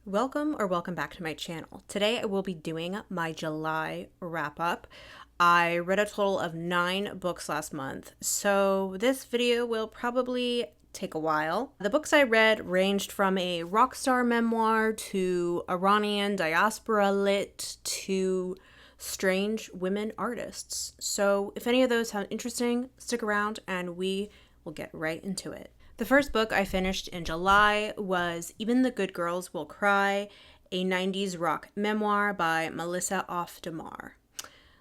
Welcome back to my channel. Today I will be doing my July wrap-up. I read a total of 9 books last month, so this video will probably take a while. The books I read ranged from a rock star memoir to Iranian diaspora lit to strange women artists. So if any of those sound interesting, stick around and we will get right into it. The first book I finished in July was Even the Good Girls Will Cry, a 90s rock memoir by Melissa Auf der Maur.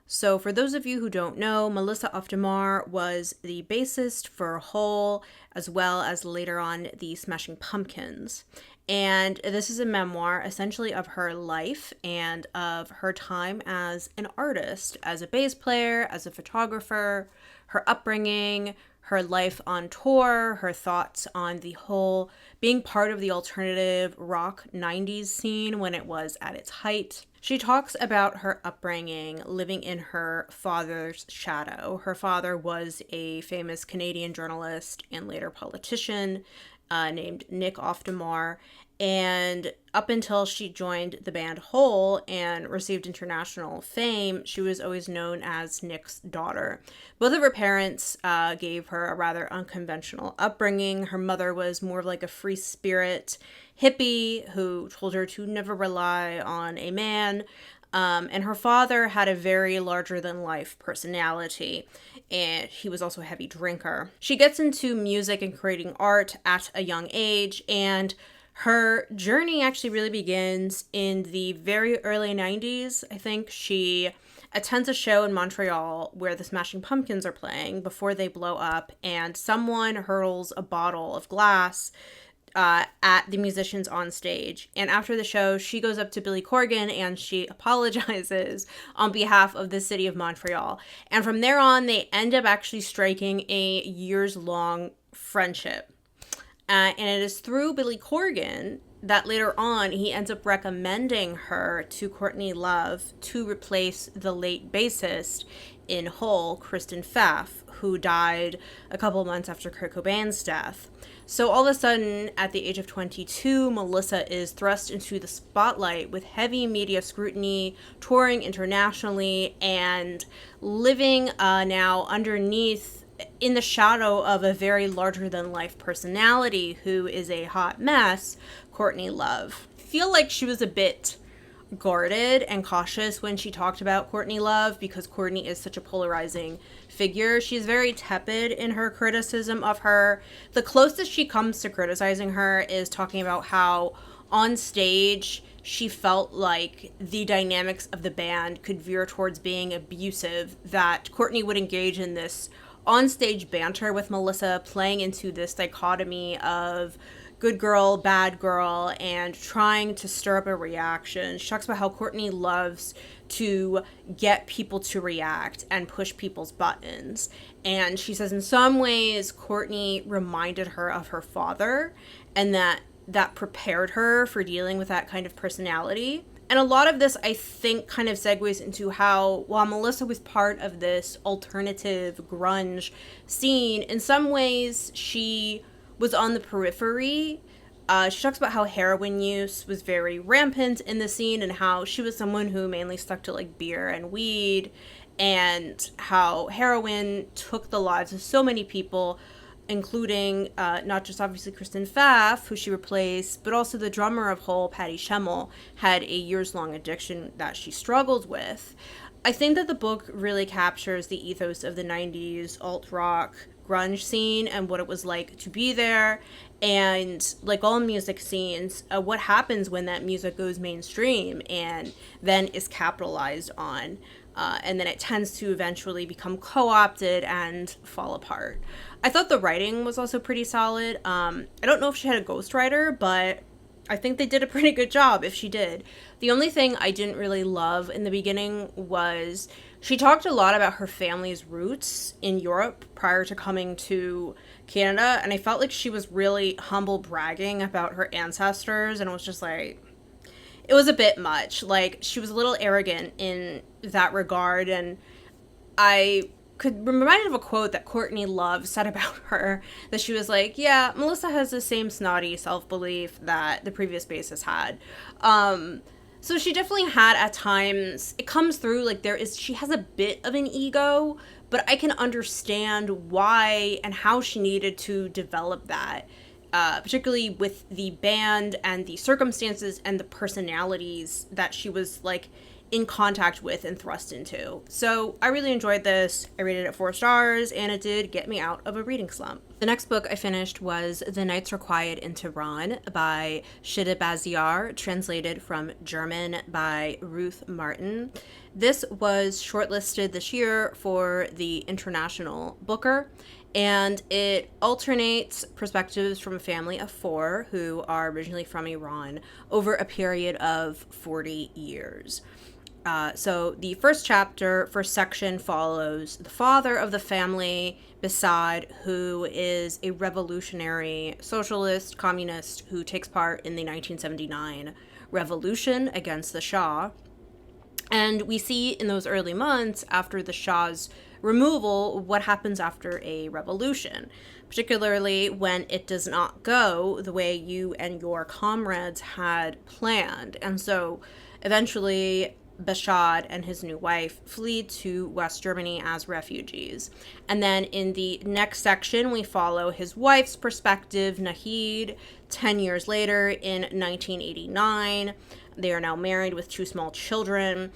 So for those of you who don't know, Melissa Auf der Maur was the bassist for Hole, as well as later on the Smashing Pumpkins. And this is a memoir essentially of her life and of her time as an artist, as a bass player, as a photographer, her upbringing, her life on tour, her thoughts on the whole being part of the alternative rock 90s scene when it was at its height. She talks about her upbringing, living in her father's shadow. Her father was a famous Canadian journalist and later politician named Nick Auf der Maur. And up until she joined the band Hole and received international fame, she was always known as Nick's daughter. Both of her parents gave her a rather unconventional upbringing. Her mother was more of like a free spirit hippie who told her to never rely on a man. And her father had a very larger-than-life personality, and he was also a heavy drinker. She gets into music and creating art at a young age, and her journey actually really begins in the very early 90s. I think she attends a show in Montreal where the Smashing Pumpkins are playing before they blow up, and someone hurls a bottle of glass at the musicians on stage. And after the show, she goes up to Billy Corgan and she apologizes on behalf of the city of Montreal. And from there on, they end up actually striking a years-long friendship. And it is through Billy Corgan that later on he ends up recommending her to Courtney Love to replace the late bassist in Hole, Kristen Pfaff, who died a couple months after Kurt Cobain's death. So all of a sudden, at the age of 22, Melissa is thrust into the spotlight with heavy media scrutiny, touring internationally, and living now underneath in the shadow of a very larger-than-life personality who is a hot mess, Courtney Love. I feel like she was a bit guarded and cautious when she talked about Courtney Love because Courtney is such a polarizing figure. She's very tepid in her criticism of her. The closest she comes to criticizing her is talking about how on stage she felt like the dynamics of the band could veer towards being abusive, that Courtney would engage in this on-stage banter with Melissa, playing into this dichotomy of good girl, bad girl, and trying to stir up a reaction. She talks about how Courtney loves to get people to react and push people's buttons. And she says in some ways, Courtney reminded her of her father, and that prepared her for dealing with that kind of personality. And a lot of this, I think, kind of segues into how, while Melissa was part of this alternative grunge scene, in some ways she was on the periphery. She talks about how heroin use was very rampant in the scene and how she was someone who mainly stuck to like beer and weed, and how heroin took the lives of so many people, including not just obviously Kristen Pfaff, who she replaced, but also the drummer of Hole, Patty Schemmel, had a years-long addiction that she struggled with. I think that the book really captures the ethos of the 90s alt-rock grunge scene and what it was like to be there, and like all music scenes, what happens when that music goes mainstream and then is capitalized on, and then it tends to eventually become co-opted and fall apart. I thought the writing was also pretty solid. I don't know if she had a ghostwriter, but I think they did a pretty good job if she did. The only thing I didn't really love in the beginning was she talked a lot about her family's roots in Europe prior to coming to Canada, and I felt like she was really humble bragging about her ancestors, and it was just like, it was a bit much. Like, she was a little arrogant in that regard, and I reminded of a quote that Courtney Love said about her, that she was like, yeah, Melissa has the same snotty self-belief that the previous bassist had. So she definitely had at times, it comes through, like she has a bit of an ego, but I can understand why and how she needed to develop that, particularly with the band and the circumstances and the personalities that she was like in contact with and thrust into. So I really enjoyed this. I rated it 4 stars, and it did get me out of a reading slump. The next book I finished was The Nights Are Quiet in Tehran by Shida Bazyar, translated from German by Ruth Martin. This was shortlisted this year for the International Booker, and it alternates perspectives from a family of 4 who are originally from Iran over a period of 40 years. So the first section follows the father of the family, Besad, who is a revolutionary socialist, communist who takes part in the 1979 revolution against the Shah. And we see in those early months after the Shah's removal what happens after a revolution, particularly when it does not go the way you and your comrades had planned. And so eventually Bashad and his new wife flee to West Germany as refugees. And then in the next section, we follow his wife's perspective, Nahid, 10 years later in 1989. They are now married with 2 small children.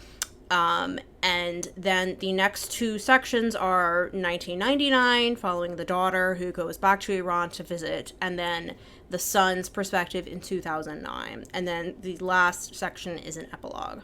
And then the next 2 sections are 1999, following the daughter who goes back to Iran to visit, and then the son's perspective in 2009. And then the last section is an epilogue.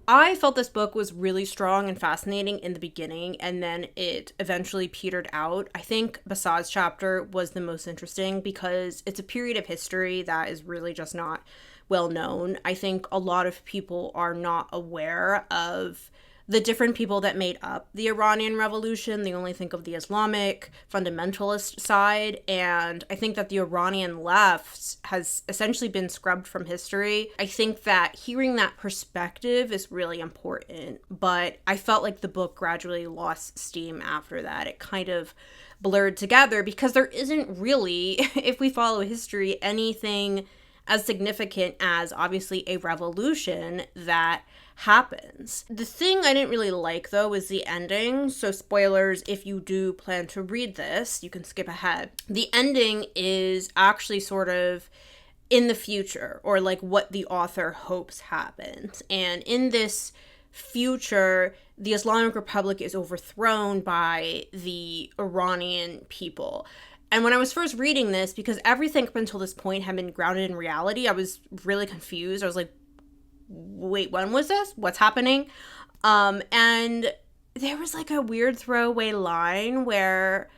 I felt this book was really strong and fascinating in the beginning, and then it eventually petered out. I think Basad's chapter was the most interesting because it's a period of history that is really just not well known. I think a lot of people are not aware of the different people that made up the Iranian Revolution. They only think of the Islamic fundamentalist side, and I think that the Iranian left has essentially been scrubbed from history. I think that hearing that perspective is really important, but I felt like the book gradually lost steam after that. It kind of blurred together because there isn't really, if we follow history, anything as significant as obviously a revolution that happens. The thing I didn't really like, though, is the ending. So spoilers, if you do plan to read this, you can skip ahead. The ending is actually sort of in the future, or like what the author hopes happens. And in this future, the Islamic Republic is overthrown by the Iranian people. And when I was first reading this, because everything up until this point had been grounded in reality, I was really confused. I was like, wait, when was this? What's happening? And there was like a weird throwaway line where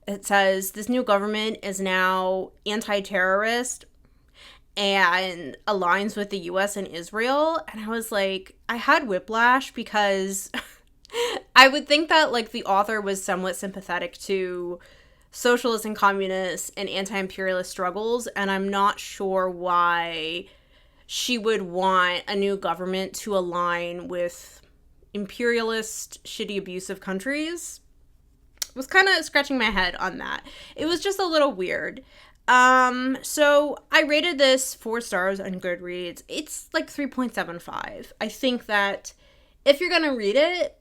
it says this new government is now anti-terrorist and aligns with the US and Israel. And I was like, I had whiplash because I would think that like the author was somewhat sympathetic to socialist and communist and anti-imperialist struggles, and I'm not sure why she would want a new government to align with imperialist, shitty, abusive countries. Was kind of scratching my head on that. It was just a little weird. So I rated this 4 stars on Goodreads. It's like 3.75. I think that if you're gonna read it,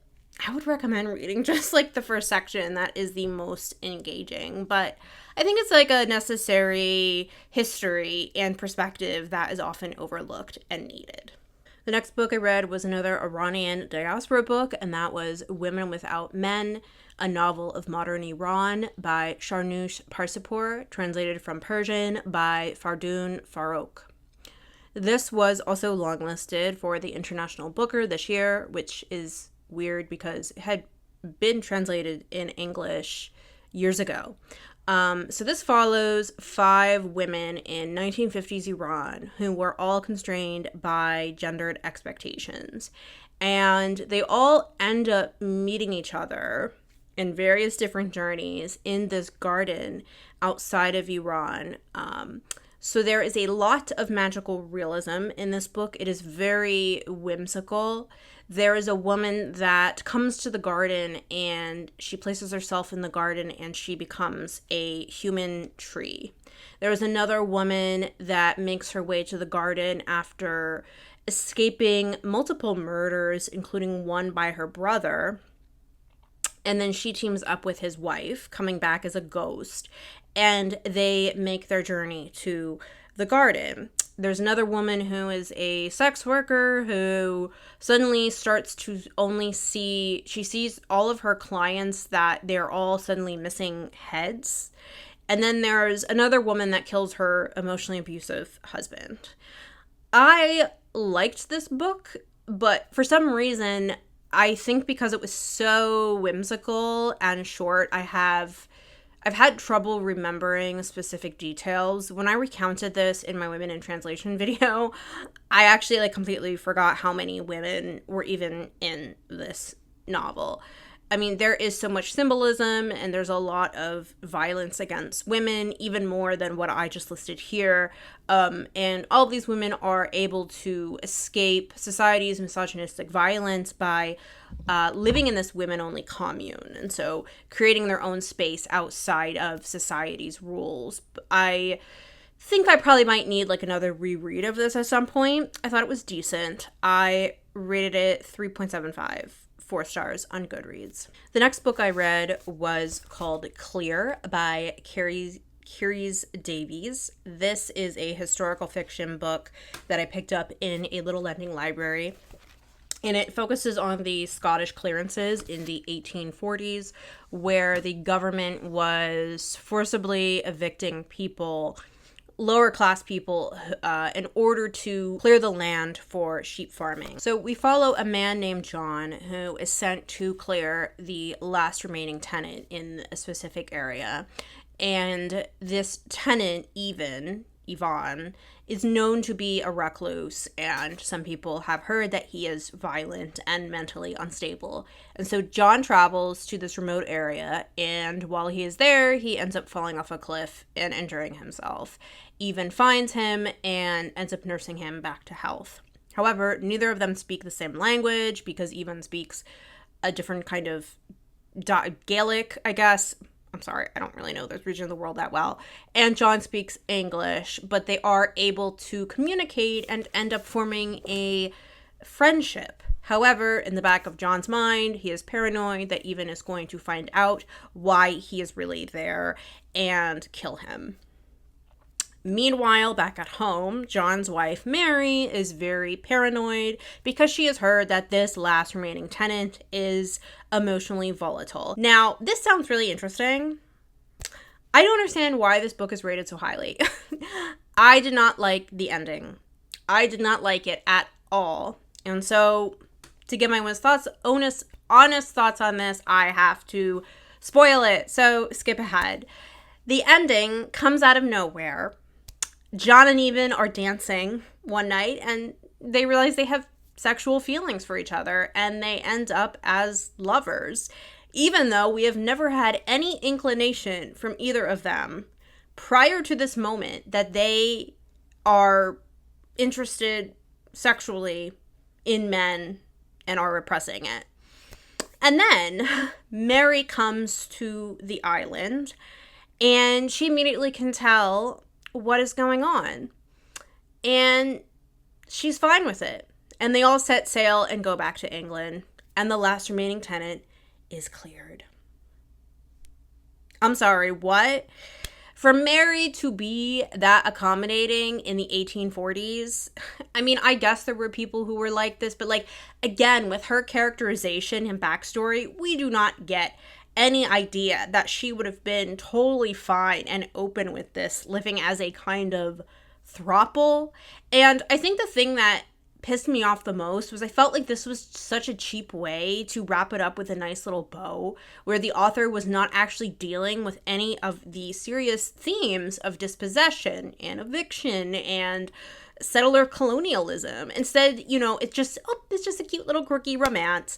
I would recommend reading just like the first section. That is the most engaging, but I think it's like a necessary history and perspective that is often overlooked and needed. The next book I read was another Iranian diaspora book, and that was Women Without Men, a novel of modern Iran by Shahrnush Parsipur, translated from Persian by Faridoun Farrokh. This was also longlisted for the International Booker this year, which is weird because it had been translated in English years ago. So this follows 5 women in 1950s Iran who were all constrained by gendered expectations. And they all end up meeting each other in various different journeys in this garden outside of Iran. So there is a lot of magical realism in this book. It is very whimsical. There is a woman that comes to the garden and she places herself in the garden and she becomes a human tree. There is another woman that makes her way to the garden after escaping multiple murders, including one by her brother. And then she teams up with his wife, coming back as a ghost, and they make their journey to the garden. There's another woman who is a sex worker who suddenly starts to she sees all of her clients that they're all suddenly missing heads. And then there's another woman that kills her emotionally abusive husband. I liked this book, but for some reason, I think because it was so whimsical and short, I've had trouble remembering specific details. When I recounted this in my Women in Translation video, I actually completely forgot how many women were even in this novel. I mean, there is so much symbolism and there's a lot of violence against women, even more than what I just listed here. And all of these women are able to escape society's misogynistic violence by living in this women-only commune. And so creating their own space outside of society's rules. I think I probably might need another reread of this at some point. I thought it was decent. I rated it 3.75. 4 stars on Goodreads. The next book I read was called Clear by Carys Davies. This is a historical fiction book that I picked up in a little lending library. And it focuses on the Scottish clearances in the 1840s, where the government was forcibly evicting people, lower class people, in order to clear the land for sheep farming. So we follow a man named John who is sent to clear the last remaining tenant in a specific area. And this tenant, Yvonne, is known to be a recluse, and some people have heard that he is violent and mentally unstable. And so John travels to this remote area, and while he is there, he ends up falling off a cliff and injuring himself. Yvonne finds him and ends up nursing him back to health. However, neither of them speak the same language because Yvonne speaks a different kind of Gaelic, I guess. I'm sorry, I don't really know this region of the world that well. And John speaks English, but they are able to communicate and end up forming a friendship. However, in the back of John's mind, he is paranoid that Yvonne is going to find out why he is really there and kill him. Meanwhile, back at home, John's wife, Mary, is very paranoid because she has heard that this last remaining tenant is emotionally volatile. Now, this sounds really interesting. I don't understand why this book is rated so highly. I did not like the ending. I did not like it at all. And so, to get my honest thoughts on this, I have to spoil it. So, skip ahead. The ending comes out of nowhere. John and Yvonne are dancing one night and they realize they have sexual feelings for each other and they end up as lovers, even though we have never had any inclination from either of them prior to this moment that they are interested sexually in men and are repressing it. And then Mary comes to the island and she immediately can tell what is going on. And she's fine with it. And they all set sail and go back to England. And the last remaining tenant is cleared. I'm sorry, what? For Mary to be that accommodating in the 1840s, I mean, I guess there were people who were like this, but again, with her characterization and backstory, we do not get any idea that she would have been totally fine and open with this, living as a kind of throuple. And I think the thing that pissed me off the most was I felt like this was such a cheap way to wrap it up with a nice little bow, where the author was not actually dealing with any of the serious themes of dispossession and eviction and settler colonialism. Instead, it's just a cute little quirky romance.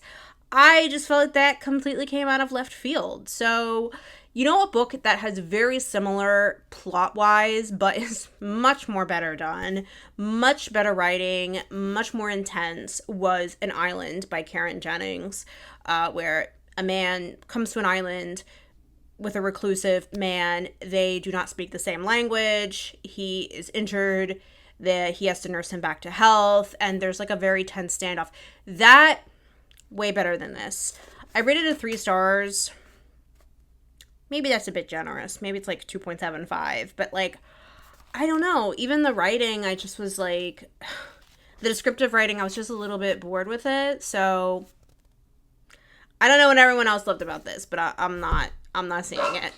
I just felt like that completely came out of left field. So, You know, a book that has very similar plot-wise, but is much more better done, much better writing, much more intense, was An Island by Jennings, where a man comes to an island with a reclusive man. They do not speak the same language. He is injured. He has to nurse him back to health, and there's like a very tense standoff. That, way better than this. I rated it 3 stars. Maybe that's a bit generous. Maybe it's like 2.75. But like, I don't know. Even the writing, I just was like, the descriptive writing, I was just a little bit bored with it. So I don't know what everyone else loved about this, but I'm not seeing it.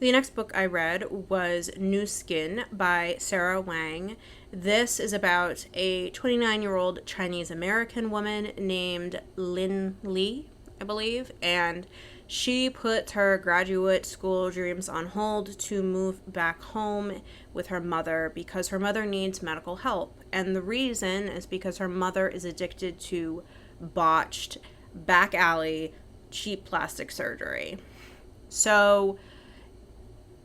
The next book I read was New Skin by Sarah Wang. This is about a 29-year-old Chinese American woman named Lin Li, I believe, and she put her graduate school dreams on hold to move back home with her mother because her mother needs medical help. And the reason is because her mother is addicted to botched, back alley, cheap plastic surgery. So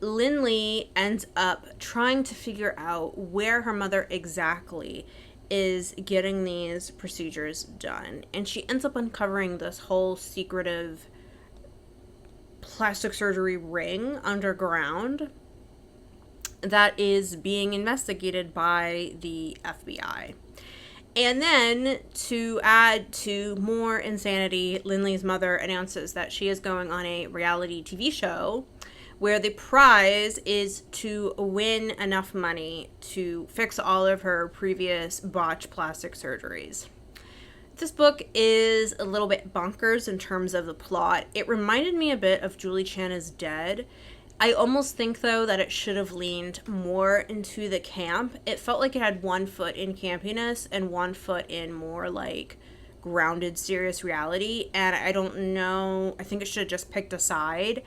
Lin Li ends up trying to figure out where her mother exactly is getting these procedures done. And she ends up uncovering this whole secretive plastic surgery ring underground that is being investigated by the FBI. And then, to add to more insanity, Lin Li's mother announces that she is going on a reality TV show where the prize is to win enough money to fix all of her previous botched plastic surgeries. This book is a little bit bonkers in terms of the plot. It reminded me a bit of Julie Chan is Dead. I almost think, though, that it should have leaned more into the camp. It felt like it had one foot in campiness and one foot in more, like, grounded, serious reality. And I don't know. I think it should have just picked a side.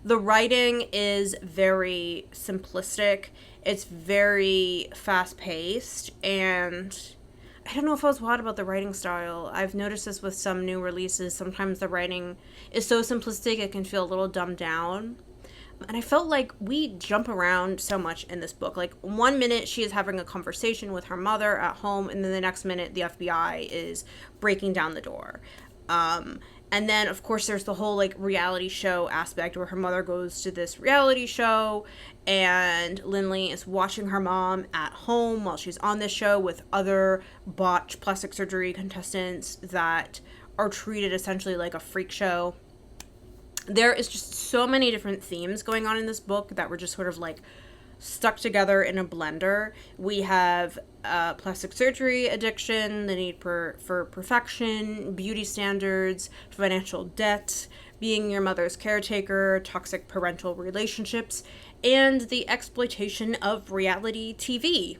The writing is very simplistic. It's very fast-paced. And I don't know if I was wild about the writing style. I've noticed this with some new releases. Sometimes the writing is so simplistic it can feel a little dumbed down. And I felt like we jump around so much in this book. Like, 1 minute she is having a conversation with her mother at home, and then the next minute the FBI is breaking down the door. And then, of course, there's the whole, like, reality show aspect where her mother goes to this reality show and Lin Li is watching her mom at home while she's on this show with other botched plastic surgery contestants that are treated essentially like a freak show. There is just so many different themes going on in this book that were just sort of, like, stuck together in a blender. We have plastic surgery addiction, the need for perfection, beauty standards, financial debt, being your mother's caretaker, toxic parental relationships, and the exploitation of reality TV.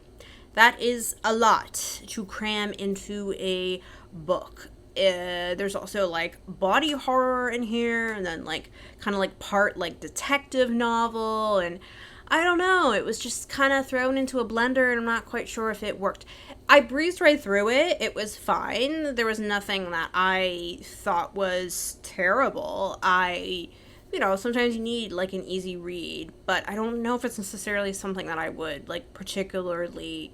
That is a lot to cram into a book. There's also, like, body horror in here, and then, like, kind of, like, part, like, detective novel, and I don't know, it was just kind of thrown into a blender, and I'm not quite sure if it worked. I breezed right through it. It was fine. There was nothing that I thought was terrible. Sometimes you need, like, an easy read, but I don't know if it's necessarily something that I would, like, particularly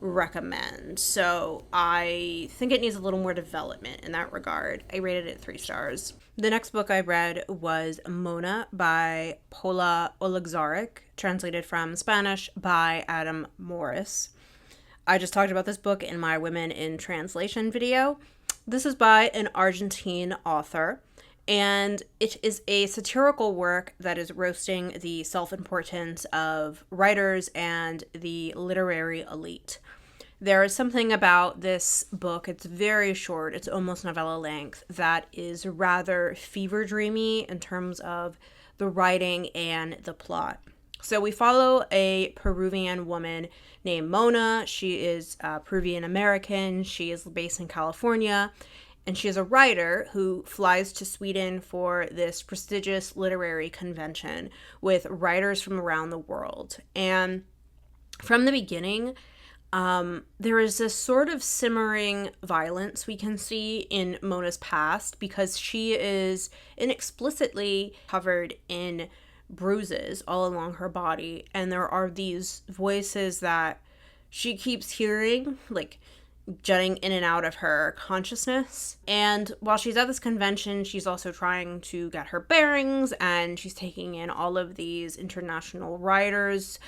recommend. So I think it needs a little more development in that regard. I rated it 3 stars. The next book I read was Mona by Pola Oloixarac, translated from Spanish by Adam Morris. I just talked about this book in my Women in Translation video. This is by an Argentine author, and it is a satirical work that is roasting the self-importance of writers and the literary elite. There is something about this book, it's very short, it's almost novella length, that is rather fever dreamy in terms of the writing and the plot. So we follow a Peruvian woman named Mona. She is Peruvian American. She is based in California. And she is a writer who flies to Sweden for this prestigious literary convention with writers from around the world. And from the beginning, there is this sort of simmering violence we can see in Mona's past because she is inexplicitly covered in bruises all along her body, and there are these voices that she keeps hearing, like, jutting in and out of her consciousness. And while she's at this convention, she's also trying to get her bearings, and she's taking in all of these international writers,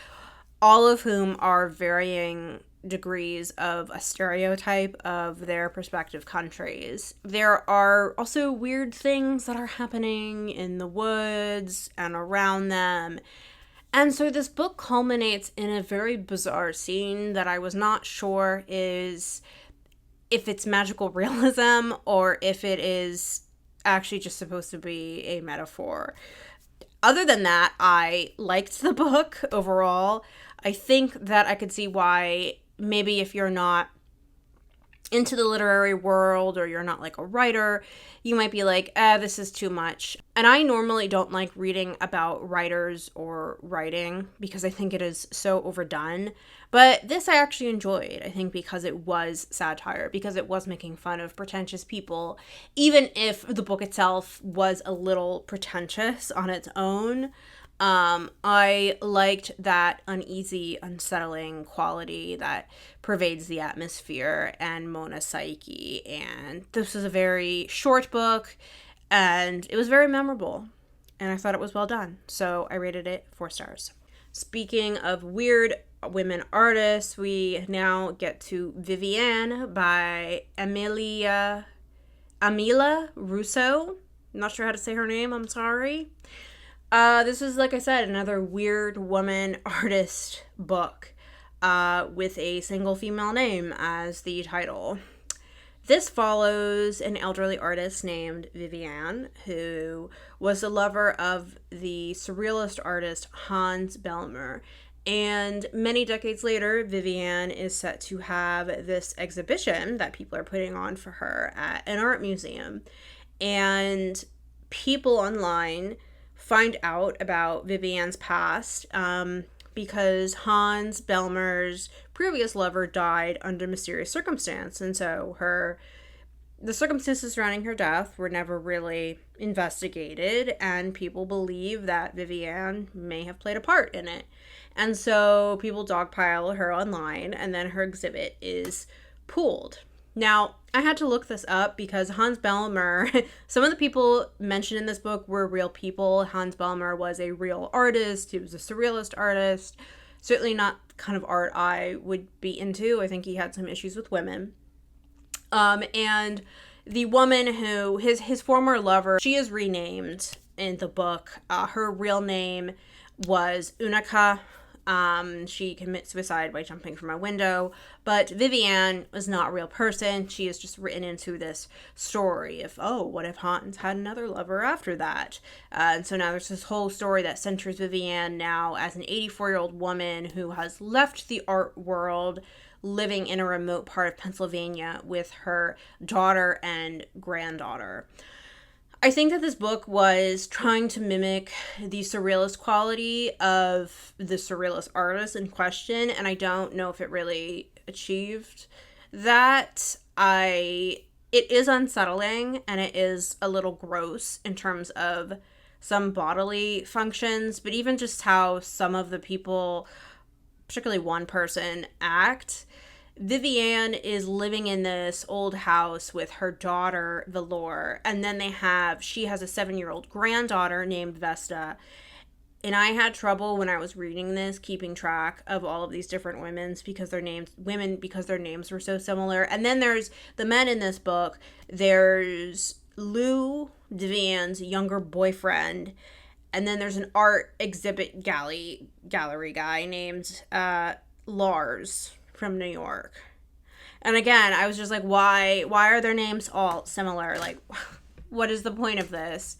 all of whom are varying degrees of a stereotype of their respective countries. There are also weird things that are happening in the woods and around them. And so this book culminates in a very bizarre scene that I was not sure if it's magical realism or if it is actually just supposed to be a metaphor. Other than that, I liked the book overall. I think that I could see why maybe if you're not into the literary world or you're not like a writer, you might be like, this is too much. And I normally don't like reading about writers or writing because I think it is so overdone. But this I actually enjoyed, I think, because it was satire, because it was making fun of pretentious people, even if the book itself was a little pretentious on its own. I liked that uneasy, unsettling quality that pervades the atmosphere and Mona's psyche. And this was a very short book, and it was very memorable. And I thought it was well done. So I rated it 4 stars. Speaking of weird women artists, we now get to Vivienne by Emmalea Russo. I'm not sure how to say her name. I'm sorry. This is, like I said, another weird woman artist book with a single female name as the title. This follows an elderly artist named Vivienne, who was the lover of the surrealist artist Hans Bellmer. And many decades later, Vivienne is set to have this exhibition that people are putting on for her at an art museum. And people online find out about Vivienne's past because Hans Bellmer's previous lover died under mysterious circumstance, and so the circumstances surrounding her death were never really investigated, and people believe that Vivienne may have played a part in it. And so people dogpile her online, and then her exhibit is pulled. Now, I had to look this up because Hans Bellmer, some of the people mentioned in this book were real people. Hans Bellmer was a real artist. He was a surrealist artist. Certainly not the kind of art I would be into. I think he had some issues with women. And the woman who, his former lover, she is renamed in the book. Her real name was Unica. She commits suicide by jumping from a window, but Vivienne was not a real person. She is just written into this story of, what if Hans had another lover after that? And so now there's this whole story that centers Vivienne now as an 84-year-old woman who has left the art world, living in a remote part of Pennsylvania with her daughter and granddaughter. I think that this book was trying to mimic the surrealist quality of the surrealist artist in question, and I don't know if it really achieved that. It is unsettling, and it is a little gross in terms of some bodily functions, but even just how some of the people, particularly one person, act. Vivienne is living in this old house with her daughter, Valor, and then she has a 7-year-old granddaughter named Vesta. And I had trouble when I was reading this keeping track of all of these different because their names were so similar. And then there's the men in this book. There's Lou, Vivienne's younger boyfriend, and then there's an art exhibit gallery guy named Lars from New York. And again, I was just like, why are their names all similar? Like, what is the point of this?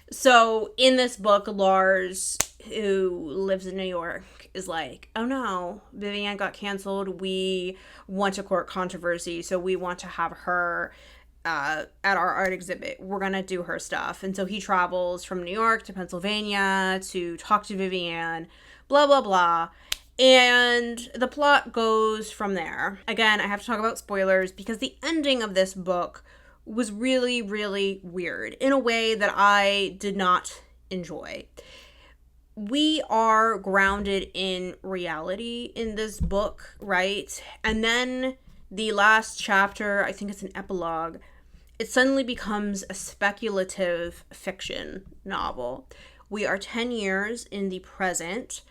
So in this book, Lars, who lives in New York, is like, oh no, Vivienne got canceled. We want to court controversy, so we want to have her at our art exhibit. We're gonna do her stuff. And so he travels from New York to Pennsylvania to talk to Vivienne, blah, blah, blah. And the plot goes from there. Again, I have to talk about spoilers because the ending of this book was really, really weird in a way that I did not enjoy. we are grounded in reality in this book, right? And then the last chapter, I think it's an epilogue, it suddenly becomes a speculative fiction novel. We are 10 years in the present.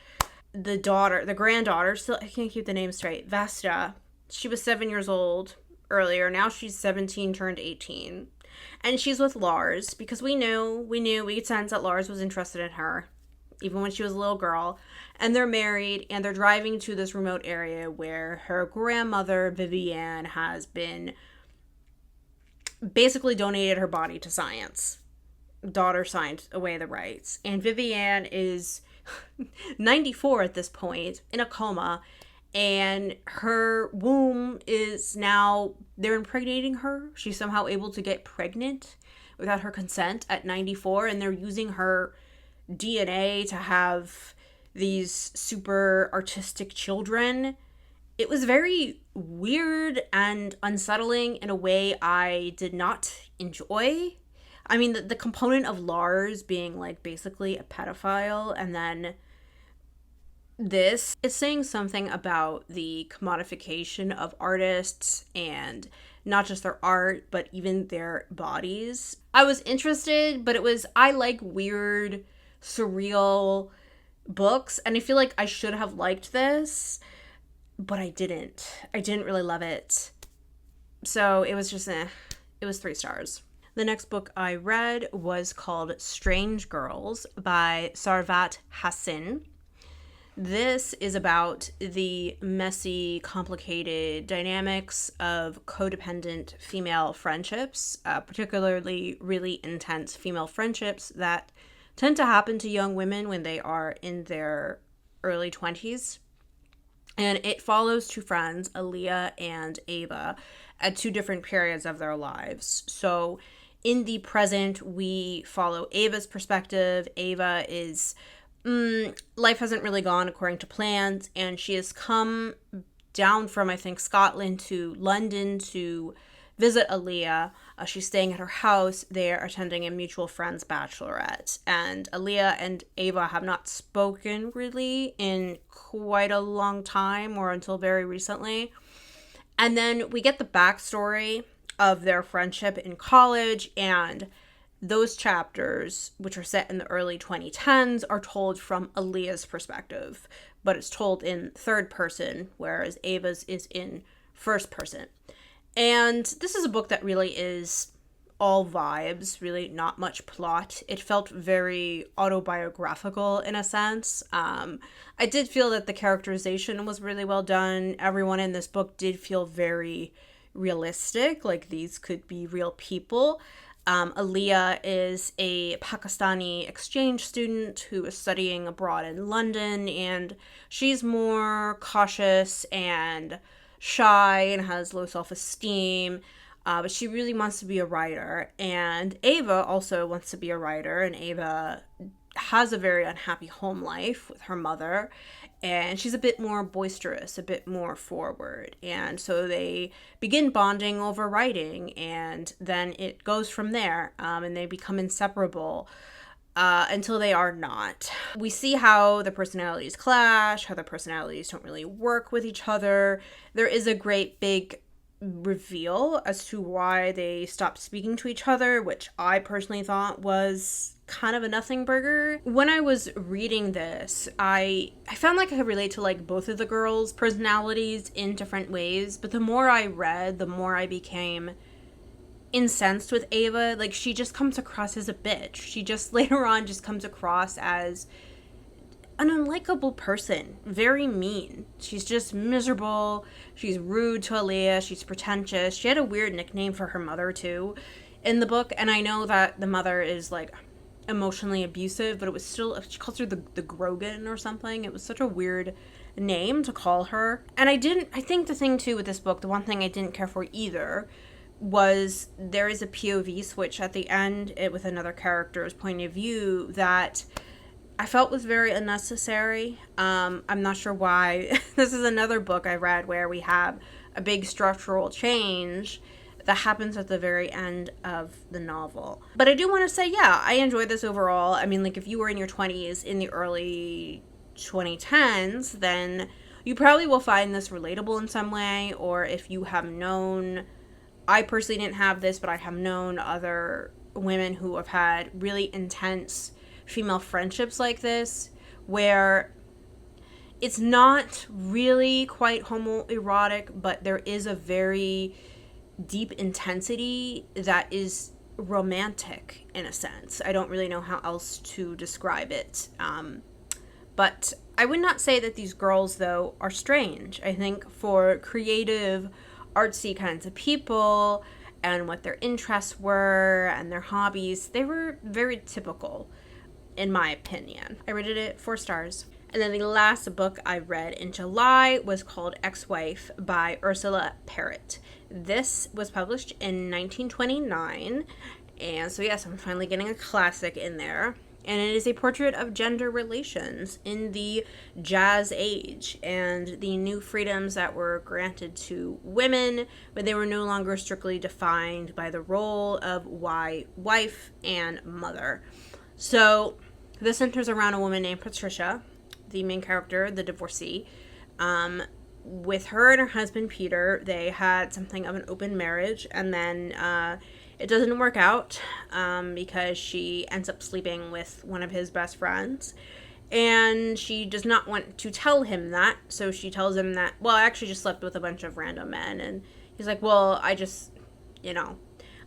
The granddaughter, still, I can't keep the name straight, Vesta, she was 7 years old earlier. Now she's 17, turned 18. And she's with Lars because we could sense that Lars was interested in her, even when she was a little girl. And they're married, and they're driving to this remote area where her grandmother, Vivienne, has been basically donated her body to science. Daughter signed away the rights. And Vivienne is 94 at this point, in a coma, and her womb is now, they're impregnating her. She's somehow able to get pregnant without her consent at 94, and they're using her DNA to have these super artistic children. It was very weird and unsettling in a way I did not enjoy. I mean, the component of Lars being like basically a pedophile, and then this is saying something about the commodification of artists, and not just their art, but even their bodies. I was interested, but I like weird, surreal books, and I feel like I should have liked this, but I didn't. I didn't really love it. So it was just it was 3 stars. The next book I read was called Strange Girls by Sarvat Hasin. This is about the messy, complicated dynamics of codependent female friendships, particularly really intense female friendships that tend to happen to young women when they are in their early 20s. And it follows 2 friends, Aaliyah and Ava, at 2 different periods of their lives. So in the present, we follow Ava's perspective. Ava is, life hasn't really gone according to plans, and she has come down from, I think, Scotland to London to visit Aaliyah. She's staying at her house. They're attending a mutual friend's bachelorette. And Aaliyah and Ava have not spoken really in quite a long time, or until very recently. And then we get the backstory of their friendship in college, and those chapters, which are set in the early 2010s, are told from Aaliyah's perspective, but it's told in third person, whereas Ava's is in first person. And this is a book that really is all vibes, really not much plot. It felt very autobiographical in a sense. I did feel that the characterization was really well done. Everyone in this book did feel very realistic, like these could be real people. Aaliyah is a Pakistani exchange student who is studying abroad in London, and she's more cautious and shy and has low self-esteem, but she really wants to be a writer. And Ava also wants to be a writer, and Ava has a very unhappy home life with her mother, and she's a bit more boisterous, a bit more forward. And so they begin bonding over writing, and then it goes from there, and they become inseparable until they are not. We see how the personalities clash, how the personalities don't really work with each other. There is a great big reveal as to why they stopped speaking to each other, which I personally thought was kind of a nothing burger. When I was reading this, I found like I could relate to like both of the girls' personalities in different ways, but the more I read, the more I became incensed with Ava. Like, she just comes across as a bitch. She just later on just comes across as an unlikable person, very mean. She's just miserable. She's rude to Aaliyah. She's pretentious. She had a weird nickname for her mother too in the book, and I know that the mother is like emotionally abusive, but it was still, she calls her the Grogan or something. It was such a weird name to call her. And I think the thing too with this book, the one thing I didn't care for either, was there is a POV switch at the end with another character's point of view that I felt was very unnecessary. I'm not sure why. This is another book I read where we have a big structural change that happens at the very end of the novel. But I do want to say, yeah, I enjoyed this overall. I mean, like, if you were in your 20s in the early 2010s, then you probably will find this relatable in some way. Or if you have known, I personally didn't have this, but I have known other women who have had really intense female friendships like this, where it's not really quite homoerotic, but there is a very deep intensity that is romantic in a sense. I don't really know how else to describe it. But I would not say that these girls, though, are strange. I think for creative, artsy kinds of people and what their interests were and their hobbies, they were very typical, in my opinion. I rated it 4 stars. And then the last book I read in July was called Ex-Wife by Ursula Parrott. This was published in 1929. And so yes, I'm finally getting a classic in there. And it is a portrait of gender relations in the Jazz Age and the new freedoms that were granted to women, but they were no longer strictly defined by the role of wife and mother. So this centers around a woman named Patricia, the main character, the divorcee. With her and her husband Peter, they had something of an open marriage, and then it doesn't work out because she ends up sleeping with one of his best friends, and she does not want to tell him that, so she tells him that, well, I actually just slept with a bunch of random men, and he's like, well, I just,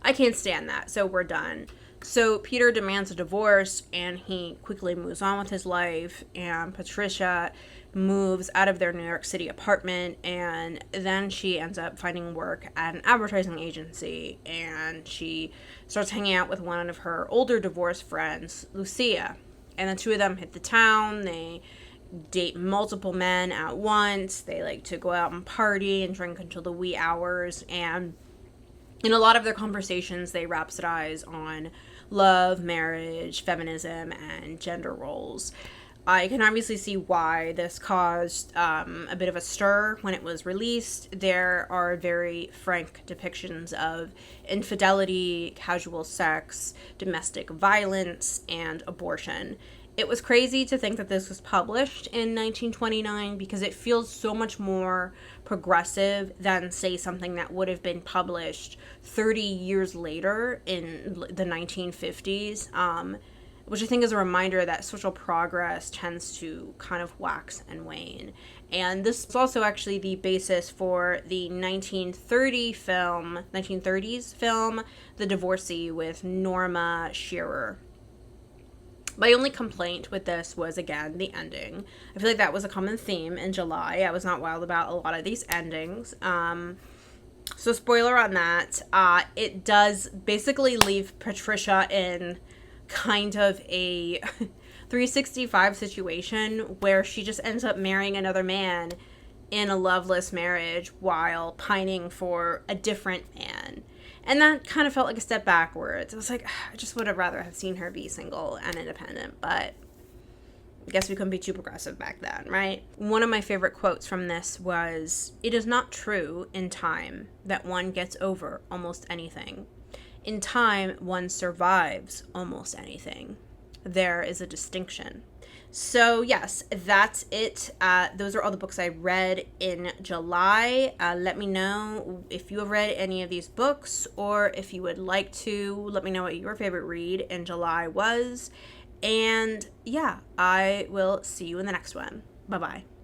I can't stand that, so we're done. So Peter demands a divorce, and he quickly moves on with his life, and Patricia moves out of their New York City apartment, and then she ends up finding work at an advertising agency, and she starts hanging out with one of her older divorced friends, Lucia, and the two of them hit the town. They date multiple men at once. They like to go out and party and drink until the wee hours, and in a lot of their conversations, they rhapsodize on love, marriage, feminism, and gender roles. I can obviously see why this caused a bit of a stir when it was released. There are very frank depictions of infidelity, casual sex, domestic violence, and abortion. It was crazy to think that this was published in 1929 because it feels so much more progressive than, say, something that would have been published 30 years later in the 1950s, which I think is a reminder that social progress tends to kind of wax and wane. And this is also actually the basis for the 1930s film, The Divorcee, with Norma Shearer. My only complaint with this was, again, the ending. I feel like that was a common theme in July. I was not wild about a lot of these endings. So spoiler on that, it does basically leave Patricia in kind of a 365 situation where she just ends up marrying another man in a loveless marriage while pining for a different man. And that kind of felt like a step backwards. I was like, I just would have rather have seen her be single and independent, but I guess we couldn't be too progressive back then, right? One of my favorite quotes from this was, "It is not true in time that one gets over almost anything. In time, one survives almost anything. There is a distinction." So yes, that's it. Those are all the books I read in July. Let me know if you have read any of these books, or if you would like to, let me know what your favorite read in July was. And yeah, I will see you in the next one. Bye-bye.